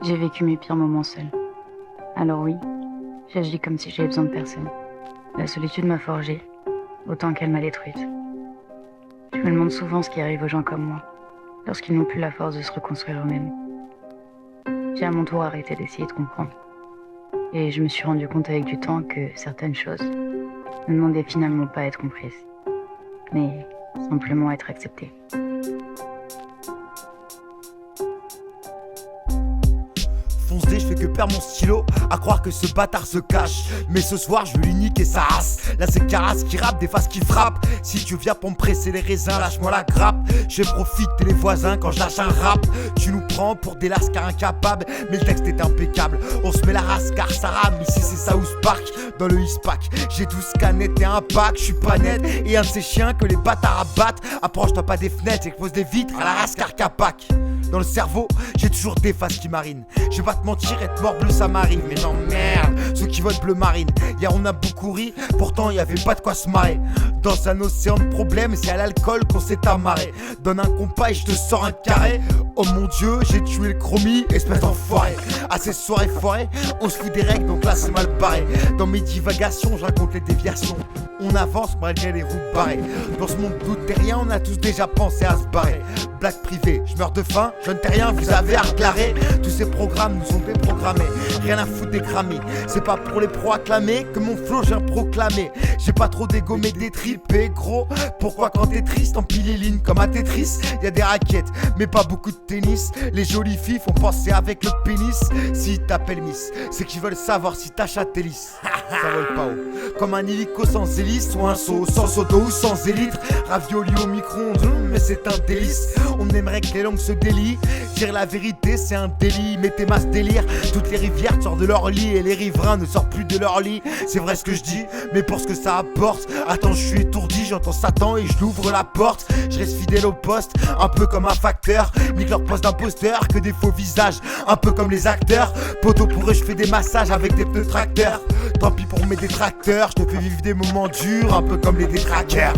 J'ai vécu mes pires moments seul. Alors oui, j'agis comme si j'avais besoin de personne. La solitude m'a forgée, autant qu'elle m'a détruite. Je me demande souvent ce qui arrive aux gens comme moi, lorsqu'ils n'ont plus la force de se reconstruire eux-mêmes. J'ai à mon tour arrêté d'essayer de comprendre. Et je me suis rendu compte avec du temps que certaines choses ne demandaient finalement pas à être comprises, mais simplement à être acceptées. Fonce D, je fais que perdre mon stylo, à croire que ce bâtard se cache. Mais ce soir, je veux lui niquer sa race. Là, c'est Caras qui rappe, des faces qui frappent. Si tu viens pour me presser les raisins, lâche-moi la grappe. Je profite les voisins quand je lâche un rap. Tu nous prends pour des lascars incapables, mais le texte est impeccable. On se met la race car ça rame. Ici, c'est South Park, dans le Eastpack. J'ai 12 canettes et un pack, je suis pas net. Et un de ces chiens que les bâtards abattent. Approche-toi pas des fenêtres, expose des vitres à la race car capac. Dans le cerveau, j'ai toujours des faces qui marinent. Je vais pas te mentir, être mort bleu ça m'arrive. Mais j'emmerde ceux qui votent bleu marine. Hier on a beaucoup ri, pourtant y avait pas de quoi se marrer. Dans un océan de problèmes, c'est à l'alcool qu'on s'est amarré. Donne un compas et je te sors un carré. Oh mon dieu, j'ai tué le chromie, espèce d'enfoiré. À ces soirées foirées, on se fout des règles, donc là c'est mal barré. Dans mes divagations, je raconte les déviations. On avance malgré les routes barrées. Dans ce monde doute terrien, on a tous déjà pensé à se barrer. Blague privée, je meurs de faim, je ne t'ai rien, vous avez à déclarer. Tous ces programmes nous ont déprogrammés. Rien à foutre des cramés. C'est pas pour les pros acclamés que mon flow j'ai proclamé. J'ai pas trop d'ego mais des tripes gros. Pourquoi quand t'es triste, empile les lignes comme à Tetris. Y'a des raquettes, mais pas beaucoup de tennis. Les jolies filles font penser avec le pénis. S'ils t'appellent Miss, c'est qu'ils veulent savoir si t'achètes tes lisses. Ça vole pas haut. Comme un hélico sans hélice ou un saut sans auto ou sans élytre. Ravioli au micro-ondes, mais c'est un délice. On aimerait que les langues se délient. Dire la vérité c'est un délit, mais t'es masse délire. Toutes les rivières sortent de leur lit et les riverains ne sortent plus de leur lit. C'est vrai ce que je dis, mais pour ce que ça apporte. Attends, je suis étourdi, j'entends Satan et je l'ouvre la porte. Je reste fidèle au poste, un peu comme un facteur. Nique leur poste d'imposteur, que des faux visages, un peu comme les acteurs. Poto pour eux je fais des massages avec des pneus tracteurs. Tant pis pour mes détracteurs, je te fais vivre des moments durs, un peu comme les détraqueurs.